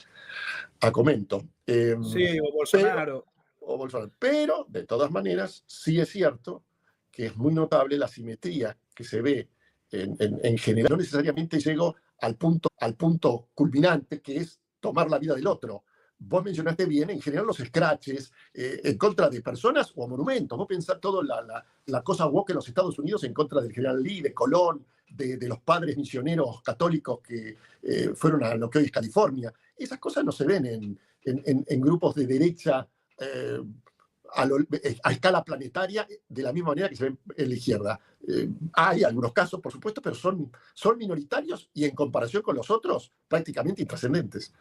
a comento.
Sí, o Bolsonaro.
Pero, de todas maneras, sí es cierto que es muy notable la simetría que se ve en general. No necesariamente llego al punto culminante, que es tomar la vida del otro. Vos mencionaste bien, en general, los scratches en contra de personas o monumentos. Vos pensás toda la cosa woke en los Estados Unidos en contra del general Lee, de Colón, de los padres misioneros católicos que fueron a lo que hoy es California. Esas cosas no se ven en grupos de derecha a escala planetaria de la misma manera que se ven en la izquierda. Hay algunos casos, por supuesto, pero son minoritarios y en comparación con los otros prácticamente intrascendentes.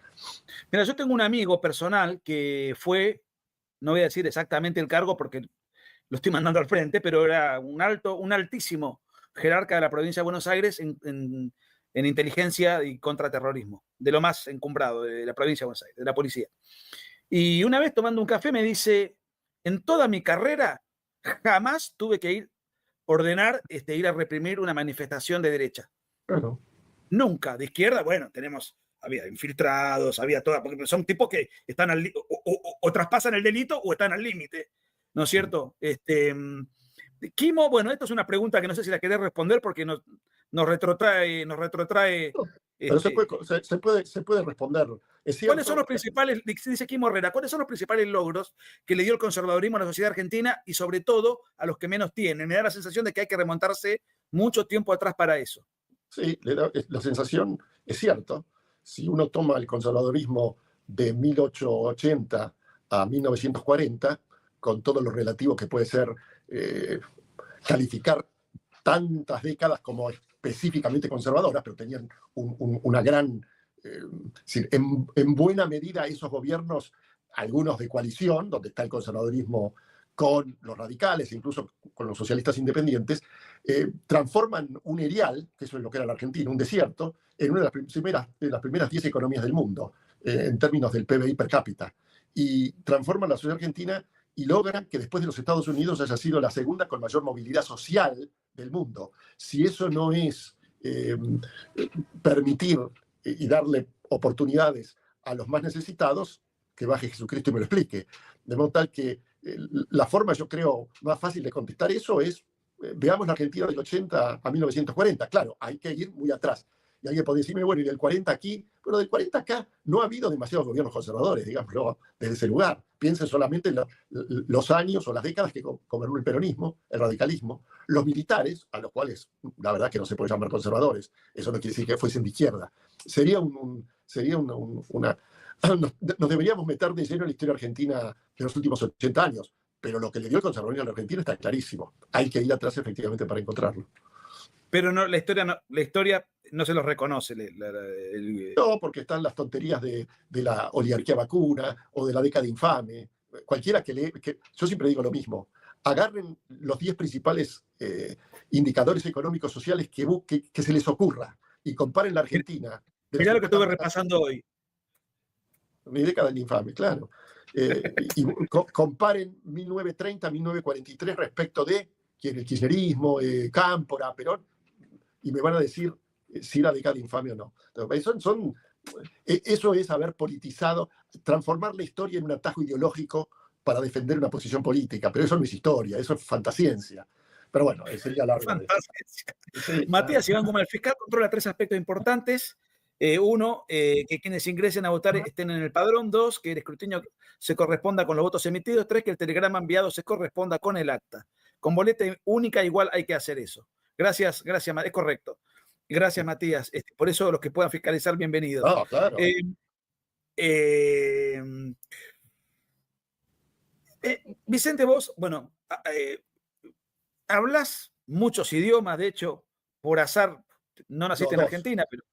Mira, yo tengo un amigo personal que fue, no voy a decir exactamente el cargo porque lo estoy mandando al frente, pero era un altísimo jerarca de la provincia de Buenos Aires en inteligencia y contraterrorismo, de lo más encumbrado de la provincia de Buenos Aires, de la policía. Y una vez tomando un café me dice, en toda mi carrera jamás tuve que ordenar ir a reprimir una manifestación de derecha.
Claro.
Nunca. De izquierda, bueno, había infiltrados, había toda, porque son tipos que están o traspasan el delito o están al límite, ¿no es cierto? Quimo, bueno, esto es una pregunta que no sé si la querés responder porque nos retrotrae.
Pero se puede responder. Es cierto,
¿Cuáles son los principales, dice Quimo Herrera, cuáles son los principales logros que le dio el conservadurismo a la sociedad argentina y sobre todo a los que menos tienen? Me da la sensación de que hay que remontarse mucho tiempo atrás para eso.
Sí, la sensación es cierto. Si uno toma el conservadurismo de 1880 a 1940, con todo lo relativo que puede ser calificar tantas décadas como específicamente conservadoras, pero tenían una gran... en buena medida esos gobiernos, algunos de coalición, donde está el conservadurismo con los radicales, incluso con los socialistas independientes, transforman un erial, que eso es lo que era la Argentina, un desierto, en una de las primeras 10 economías del mundo, en términos del PBI per cápita. Y transforman la sociedad argentina y logran que después de los Estados Unidos haya sido la segunda con mayor movilidad social del mundo. Si eso no es permitir y darle oportunidades a los más necesitados, que baje Jesucristo y me lo explique. De modo tal que la forma, yo creo, más fácil de contestar eso es, veamos la Argentina del 80 a 1940. Claro, hay que ir muy atrás. Y alguien puede decirme, bueno, y del 40 aquí, pero del 40 acá no ha habido demasiados gobiernos conservadores, digámoslo, desde ese lugar. Piensen solamente en los años o las décadas que gobernó el peronismo, el radicalismo, los militares, a los cuales la verdad que no se puede llamar conservadores, eso no quiere decir que fuesen de izquierda. Sería una... Nos deberíamos meter de lleno en la historia argentina de los últimos 80 años, pero lo que le dio el conservadurismo a la Argentina está clarísimo. Hay que ir atrás efectivamente para encontrarlo.
Pero no, la historia no se los reconoce.
No, porque están las tonterías de la oligarquía vacuna o de la década infame. Cualquiera que lee, yo siempre digo lo mismo, agarren los 10 principales indicadores económicos sociales que se les ocurra y comparen la Argentina.
Mirá lo que estuve repasando hoy.
Mi década del infame, claro. Y comparen 1930, 1943 respecto de el kirchnerismo, Cámpora, Perón, y me van a decir si era década infame o no. Eso es haber politizado, transformar la historia en un atajo ideológico para defender una posición política, pero eso no es historia, eso es fantasciencia. Pero bueno, sería largo.
Sí, Matías Iván Gómez, el fiscal controla 3 aspectos importantes. Uno, que quienes ingresen a votar estén en el padrón. 2, que el escrutinio se corresponda con los votos emitidos. 3, que el telegrama enviado se corresponda con el acta. Con boleta única igual hay que hacer eso. Gracias, es correcto. Gracias, Matías. Por eso los que puedan fiscalizar, bienvenidos.
No, claro.
Vicente, vos, bueno, hablas muchos idiomas, de hecho, por azar, no naciste en Argentina, pero...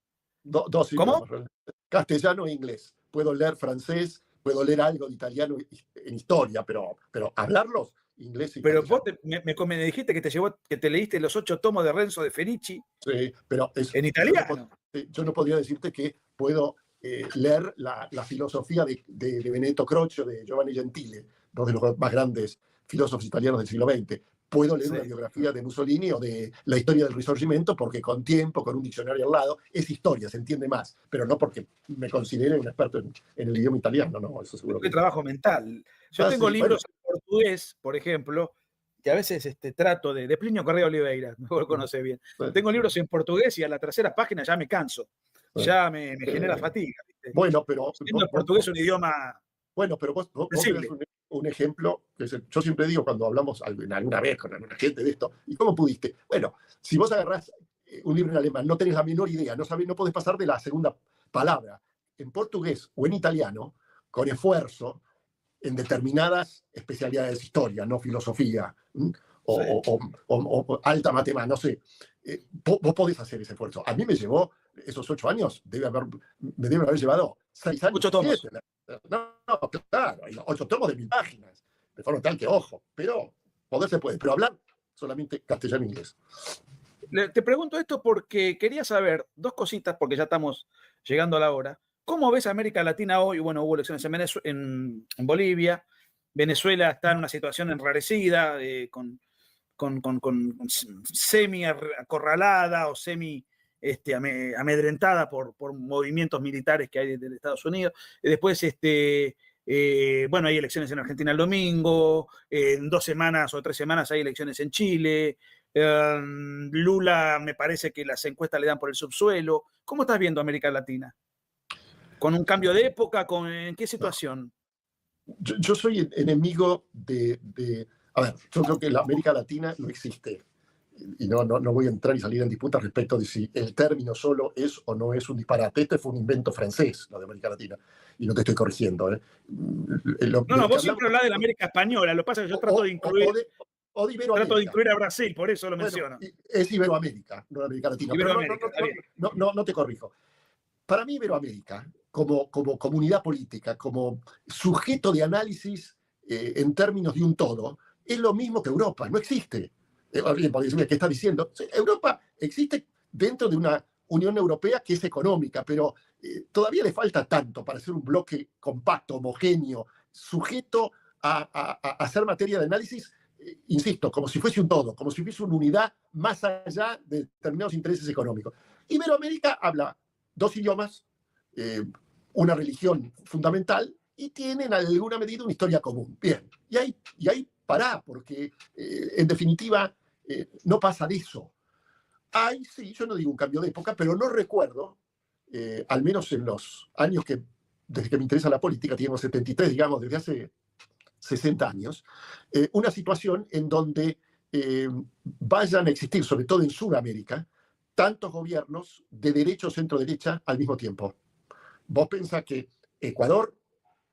Dos
¿Cómo?
idiomas, castellano e inglés. Puedo leer francés, puedo leer algo de italiano en historia, pero hablarlos, inglés y
pero
castellano.
Vos me dijiste que te leíste los 8 tomos de Renzo de Ferici.
Sí, pero
en italiano.
Yo no podría decirte que puedo leer la filosofía de Benedetto Croce o de Giovanni Gentile, dos de los más grandes filósofos italianos del siglo XX. Puedo leer una biografía de Mussolini o de la historia del Risorgimento porque con tiempo, con un diccionario al lado, es historia, se entiende más, pero no porque me considere un experto en el idioma italiano, no, eso seguro.
Es trabajo mental. Yo tengo libros en portugués, por ejemplo, que a veces trato de Plinio Correa Oliveira, no lo conoce bien. Tengo libros en portugués y a la tercera página ya me canso, ya me genera fatiga. ¿Viste?
Bueno, pero...
El portugués es un idioma...
Bueno, pero vos tenés un ejemplo, que yo siempre digo cuando hablamos alguna vez con alguna gente de esto, ¿y cómo pudiste? Bueno, si vos agarrás un libro en alemán, no tenés la menor idea, no podés pasar de la segunda palabra. En portugués o en italiano, con esfuerzo, en determinadas especialidades de historia, no filosofía, o alta matemática, no sé. Vos podés hacer ese esfuerzo. A mí me llevó esos 8 años, me deben haber llevado 6 años.
8 tomos.
No, claro, hay 8 tomos de 1000 páginas, de forma tal que, ojo, pero poder se puede, pero hablar solamente castellano e inglés.
Te pregunto esto porque quería saber 2 cositas, porque ya estamos llegando a la hora. ¿Cómo ves América Latina hoy? Bueno, hubo elecciones en Bolivia. Venezuela está en una situación enrarecida, con semi acorralada o semi amedrentada por movimientos militares que hay desde Estados Unidos. Después, bueno, hay elecciones en Argentina el domingo, en 2 semanas o 3 semanas hay elecciones en Chile. Lula, me parece que las encuestas le dan por el subsuelo. ¿Cómo estás viendo América Latina? ¿Con un cambio de época? ¿En qué situación?
Yo soy enemigo a ver, yo creo que la América Latina no existe. Y no voy a entrar y salir en disputa respecto de si el término solo es o no es un disparate. Este fue un invento francés, lo de América Latina. Y no te estoy corrigiendo.
No, vos siempre hablás de la América Española. Lo que pasa es que yo trato de incluir... Trato de incluir a Brasil, por eso lo menciono.
Es Iberoamérica, no América Latina.
Iberoamérica,
no te corrijo. Para mí, Iberoamérica, como comunidad política, como sujeto de análisis en términos de un todo, es lo mismo que Europa, no existe. Alguien podría decirme, ¿qué está diciendo? Europa existe dentro de una Unión Europea que es económica, pero todavía le falta tanto para ser un bloque compacto, homogéneo, sujeto a hacer materia de análisis, insisto, como si fuese un todo, como si fuese una unidad más allá de determinados intereses económicos. Iberoamérica habla 2 idiomas, una religión fundamental y tiene en alguna medida una historia común. Bien, y ahí pará, porque en definitiva no pasa de eso. Hay, sí, yo no digo un cambio de época, pero no recuerdo, al menos en los años desde que me interesa la política, tenemos 73, digamos, desde hace 60 años, una situación en donde vayan a existir, sobre todo en Sudamérica, tantos gobiernos de derecha o centro-derecha al mismo tiempo. Vos pensás que Ecuador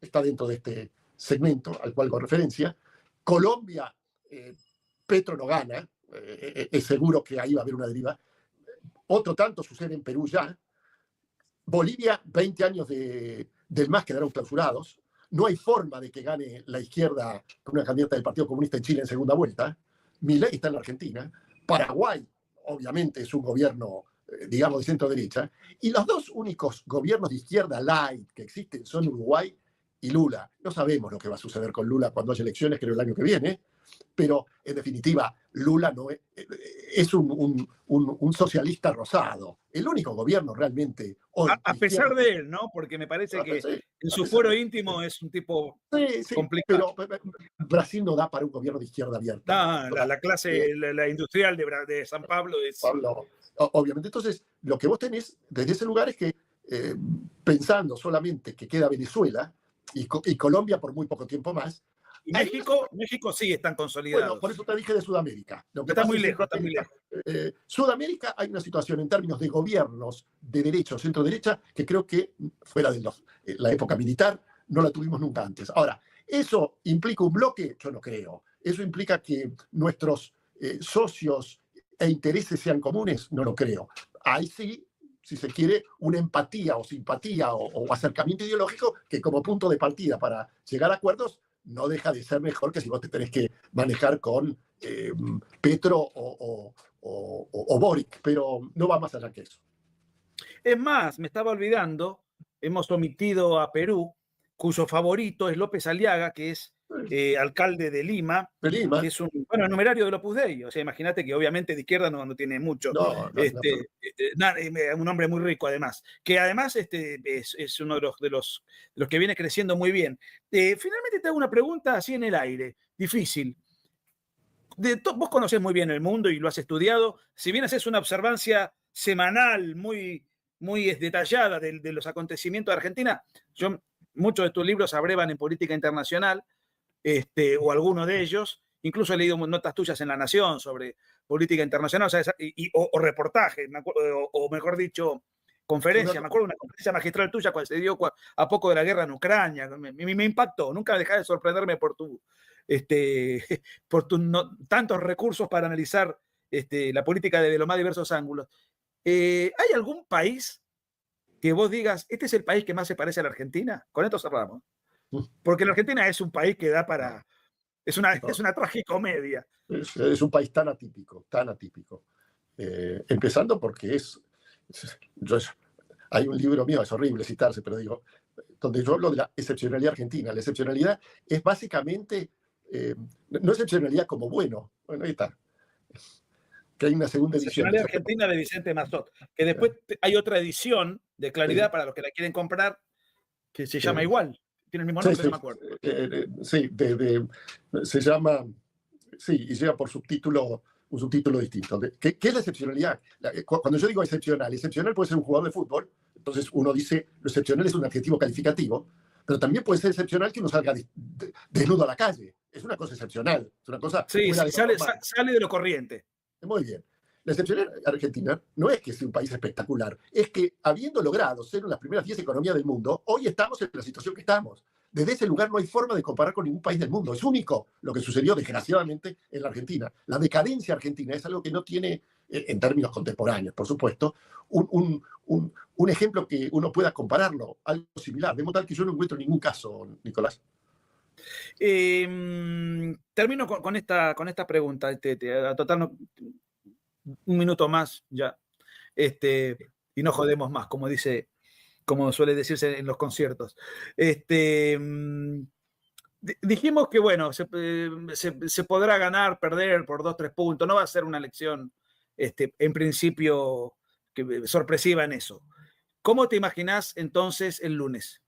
está dentro de este segmento al cual con referencia. Colombia, Petro no gana, es seguro que ahí va a haber una deriva. Otro tanto sucede en Perú ya. Bolivia, 20 años del MAS quedaron clausurados. No hay forma de que gane la izquierda con una candidata del Partido Comunista en Chile en segunda vuelta. Milei está en la Argentina. Paraguay, obviamente, es un gobierno, digamos, de centro-derecha. Y los 2 únicos gobiernos de izquierda light que existen son Uruguay y Lula. No sabemos lo que va a suceder con Lula cuando haya elecciones, creo el año que viene, pero en definitiva Lula no es un socialista rosado. El único gobierno realmente hoy...
A pesar de él, ¿no? Porque me parece que en su fuero íntimo es un tipo complicado.
Pero Brasil no da para un gobierno de izquierda abierta.
No, la clase, la industrial de San Pablo es...
Obviamente. Entonces, lo que vos tenés desde ese lugar es que, pensando solamente que queda Venezuela y Colombia por muy poco tiempo más,
y México sí están consolidados.
Bueno, por eso te dije de Sudamérica.
Está muy lejos.
Sudamérica hay una situación en términos de gobiernos de derecha o centro-derecha que creo que fuera de la época militar no la tuvimos nunca antes. Ahora, ¿eso implica un bloque? Yo no creo. ¿Eso implica que nuestros socios e intereses sean comunes? No lo creo. Ahí sí, si se quiere, una empatía o simpatía o acercamiento ideológico que como punto de partida para llegar a acuerdos no deja de ser mejor que si vos te tenés que manejar con Petro o Boric, pero no va más allá que eso.
Es más, me estaba olvidando, hemos omitido a Perú, cuyo favorito es López Aliaga, que es alcalde de Lima, que es un numerario del Opus Dei. O sea, imagínate que obviamente de izquierda no tiene mucho. Un hombre muy rico, además. Que además es uno de los que viene creciendo muy bien. Finalmente te hago una pregunta así en el aire, difícil. Vos conocés muy bien el mundo y lo has estudiado. Si bien haces una observancia semanal muy detallada de los acontecimientos de Argentina, muchos de tus libros abrevan en política internacional, o alguno de ellos. Incluso he leído notas tuyas en La Nación sobre política internacional, o reportajes, o mejor dicho, conferencia. Me acuerdo de una conferencia magistral tuya cuando se dio a poco de la guerra en Ucrania. Me impactó. Nunca dejás de sorprenderme por tantos recursos para analizar la política desde los más diversos ángulos. ¿Hay algún país que vos digas, este es el país que más se parece a la Argentina? Con esto cerramos. Porque la Argentina es un país que da para... Es una tragicomedia.
Es un país tan atípico, tan atípico. Empezando porque Hay un libro mío, es horrible citarse, pero digo, donde yo hablo de la excepcionalidad argentina. La excepcionalidad es básicamente, no excepcionalidad como bueno, ahí está, que hay una segunda edición.
Excepcionalidad argentina de Vicente Massot, que después hay otra edición de Claridad para los que la quieren comprar, que se llama igual, tiene el mismo nombre, no me acuerdo.
Sí, se llama, sí, y lleva por subtítulo un subtítulo distinto. ¿Qué es la excepcionalidad? Cuando yo digo excepcional puede ser un jugador de fútbol, entonces uno dice, lo excepcional es un adjetivo calificativo, pero también puede ser excepcional que uno salga desnudo a la calle. Es una cosa excepcional, es una cosa...
Sí, sale de lo corriente.
Muy bien. La excepción argentina no es que sea un país espectacular, es que habiendo logrado ser una de las primeras 10 economías del mundo, hoy estamos en la situación que estamos. Desde ese lugar no hay forma de comparar con ningún país del mundo. Es único lo que sucedió, desgraciadamente, en la Argentina. La decadencia argentina es algo que no tiene, en términos contemporáneos, por supuesto, un ejemplo que uno pueda compararlo, algo similar. De modo tal que yo no encuentro ningún caso, Nicolás.
Termino con esta pregunta. Total, un minuto más ya. Y no jodemos más, como suele decirse en los conciertos. Dijimos que, bueno, se podrá ganar, perder por 2-3 puntos. No va a ser una elección, en principio, sorpresiva en eso. ¿Cómo te imaginás entonces el lunes?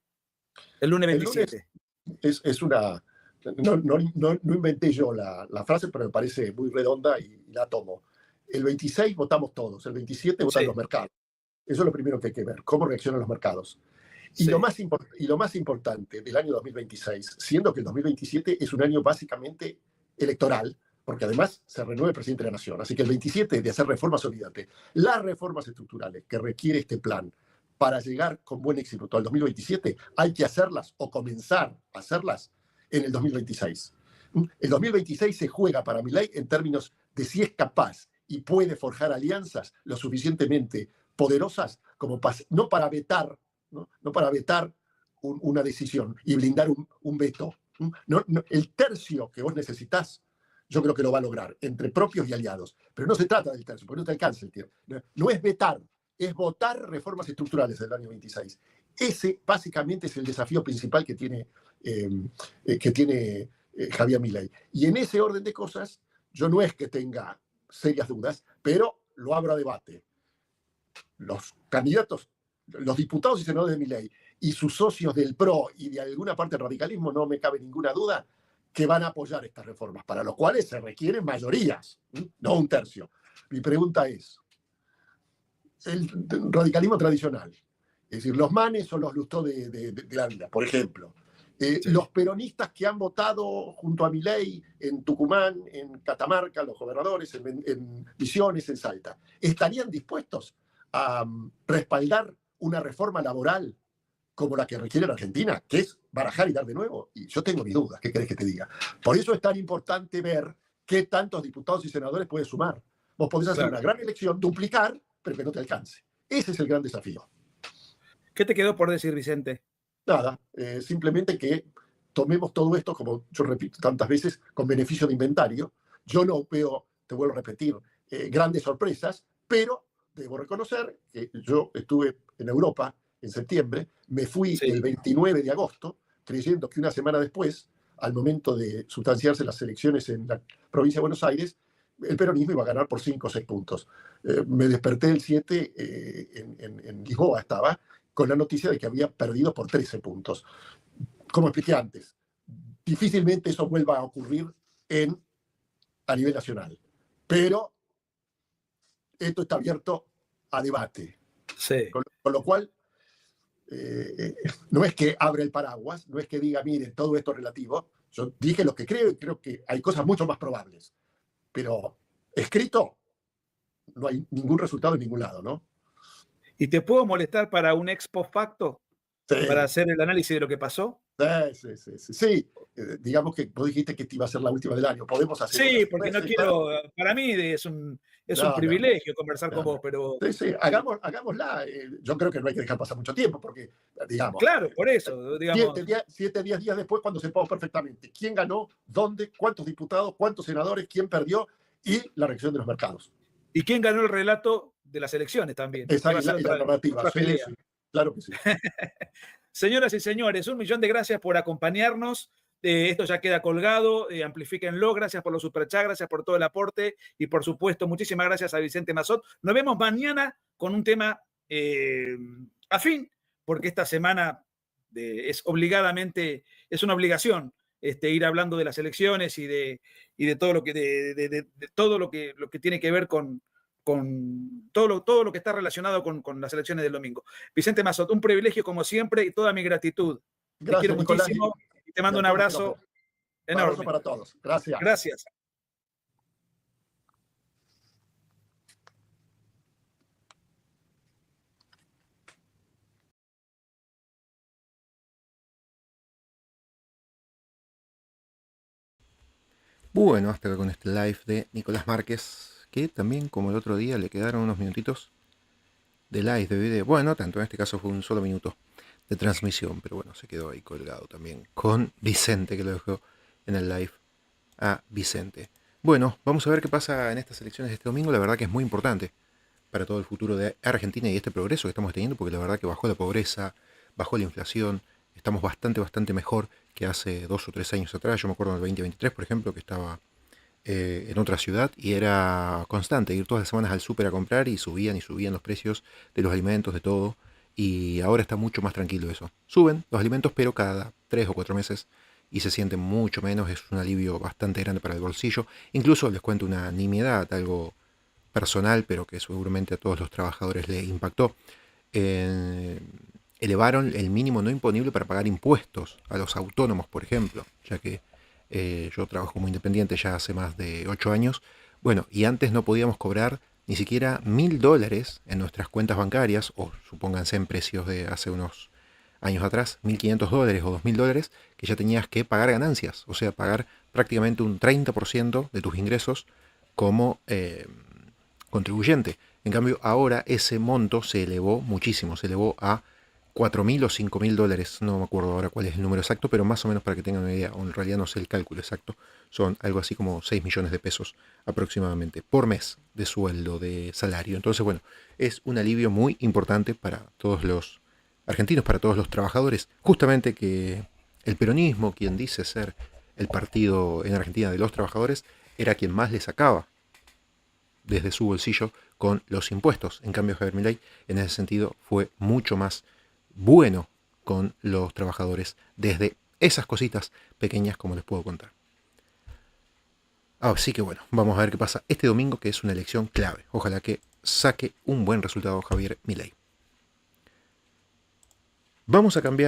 El lunes 27.
El lunes es una... No inventé yo la frase, pero me parece muy redonda y la tomo. El 26 votamos todos, el 27 votan los mercados. Eso es lo primero que hay que ver, cómo reaccionan los mercados. Y lo más importante del año 2026, siendo que el 2027 es un año básicamente electoral, porque además se renueva el presidente de la Nación. Así que el 27 de hacer reformas, olvídate. Las reformas estructurales que requiere este plan para llegar con buen éxito al 2027, hay que hacerlas o comenzar a hacerlas en el 2026. El 2026 se juega para Milei en términos de si es capaz y puede forjar alianzas lo suficientemente poderosas como no para vetar una decisión y blindar un veto. El tercio que vos necesitas, yo creo que lo va a lograr, entre propios y aliados. Pero no se trata del tercio, porque no te alcanza el tiempo. No es vetar, es votar reformas estructurales del año 26. Ese básicamente es el desafío principal que tiene Javier Milei. Y en ese orden de cosas, yo no es que tenga serias dudas, pero lo abro a debate. Los candidatos, los diputados y senadores de Milei y sus socios del PRO y de alguna parte del radicalismo, no me cabe ninguna duda que van a apoyar estas reformas, para lo cuales se requieren mayorías, no un tercio. Mi pregunta es, el radicalismo tradicional, es decir, los Manes o los Lustó de la vida, por ejemplo, los peronistas que han votado junto a Milei en Tucumán, en Catamarca, los gobernadores, en Misiones, en Salta, ¿estarían dispuestos a respaldar una reforma laboral como la que requiere la Argentina, que es barajar y dar de nuevo? Y yo tengo mis dudas, ¿qué querés que te diga? Por eso es tan importante ver qué tantos diputados y senadores puedes sumar. Vos podés hacer una gran elección, duplicar, pero que no te alcance. Ese es el gran desafío.
¿Qué te quedó por decir, Vicente?
Nada, simplemente que tomemos todo esto, como yo repito tantas veces, con beneficio de inventario. Yo no veo, te vuelvo a repetir, grandes sorpresas, pero debo reconocer que yo estuve en Europa en septiembre, me fui el 29 de agosto, creyendo que una semana después, al momento de sustanciarse las elecciones en la provincia de Buenos Aires, el peronismo iba a ganar por 5 o 6 puntos. Me desperté el 7, en Lisboa estaba, con la noticia de que había perdido por 13 puntos. Como expliqué antes, difícilmente eso vuelva a ocurrir a nivel nacional. Pero esto está abierto a debate.
Sí.
Con lo cual, no es que abra el paraguas, no es que diga, miren, todo esto es relativo. Yo dije lo que creo y creo que hay cosas mucho más probables. Pero escrito, no hay ningún resultado en ningún lado, ¿no?
¿Y te puedo molestar para un ex post facto? Sí. ¿Para hacer el análisis de lo que pasó?
Sí. Digamos que vos dijiste que iba a ser la última del año. Podemos hacer.
Sí, porque no quiero. Para mí es un privilegio conversar con vos, pero.
Sí, hagámosla. Yo creo que no hay que dejar pasar mucho tiempo, porque, digamos.
Claro, por eso. Digamos,
7 días después, cuando sepamos perfectamente quién ganó, dónde, cuántos diputados, cuántos senadores, quién perdió y la reacción de los mercados.
¿Y quién ganó el relato de las elecciones también?
Esa es la narrativa. Claro que sí.
Señoras y señores, 1.000.000 de gracias por acompañarnos. Esto ya queda colgado, amplifíquenlo, gracias por los superchats, gracias por todo el aporte y por supuesto muchísimas gracias a Vicente Mazot. Nos vemos mañana con un tema afín, porque esta semana es obligadamente, es una obligación ir hablando de las elecciones y de todo lo que de todo lo que tiene que ver con todo lo que está relacionado con las elecciones del domingo. Vicente Mazot, un privilegio como siempre y toda mi gratitud.
Gracias,
te quiero
Nicolás,
muchísimo y te mando un abrazo enorme.
Un abrazo para todos. Gracias.
Gracias.
Bueno, hasta con este live de Nicolás Márquez, que también como el otro día le quedaron unos minutitos de live, de video. Bueno, no tanto, en este caso fue un solo minuto de transmisión, pero bueno, se quedó ahí colgado también con Vicente, que lo dejó en el live a Vicente. Bueno, vamos a ver qué pasa en estas elecciones de este domingo. La verdad que es muy importante para todo el futuro de Argentina y este progreso que estamos teniendo, porque la verdad que bajó la pobreza, bajó la inflación, estamos bastante mejor que hace 2 o 3 años atrás. Yo me acuerdo en el 2023, por ejemplo, que estaba en otra ciudad y era constante ir todas las semanas al súper a comprar y subían los precios de los alimentos, de todo. Y ahora está mucho más tranquilo eso. Suben los alimentos, pero cada 3 o 4 meses y se sienten mucho menos. Es un alivio bastante grande para el bolsillo. Incluso les cuento una nimiedad, algo personal, pero que seguramente a todos los trabajadores le impactó. Elevaron el mínimo no imponible para pagar impuestos a los autónomos, por ejemplo, ya que yo trabajo como independiente ya hace más de 8 años. Bueno, y antes no podíamos cobrar ni siquiera $1.000 en nuestras cuentas bancarias, o supónganse en precios de hace unos años atrás, $1.500 o $2.000, que ya tenías que pagar ganancias, o sea, pagar prácticamente un 30% de tus ingresos como contribuyente. En cambio, ahora ese monto se elevó muchísimo, se elevó a $4.000 o $5.000, no me acuerdo ahora cuál es el número exacto, pero más o menos para que tengan una idea, o en realidad no sé el cálculo exacto, son algo así como 6 millones de pesos aproximadamente por mes de sueldo, de salario. Entonces, bueno, es un alivio muy importante para todos los argentinos, para todos los trabajadores. Justamente que el peronismo, quien dice ser el partido en Argentina de los trabajadores, era quien más le sacaba desde su bolsillo con los impuestos. En cambio, Javier Milei, en ese sentido, fue mucho más bueno con los trabajadores desde esas cositas pequeñas, como les puedo contar. Así que bueno, vamos a ver qué pasa este domingo, que es una elección clave. Ojalá que saque un buen resultado Javier Milei. Vamos a cambiar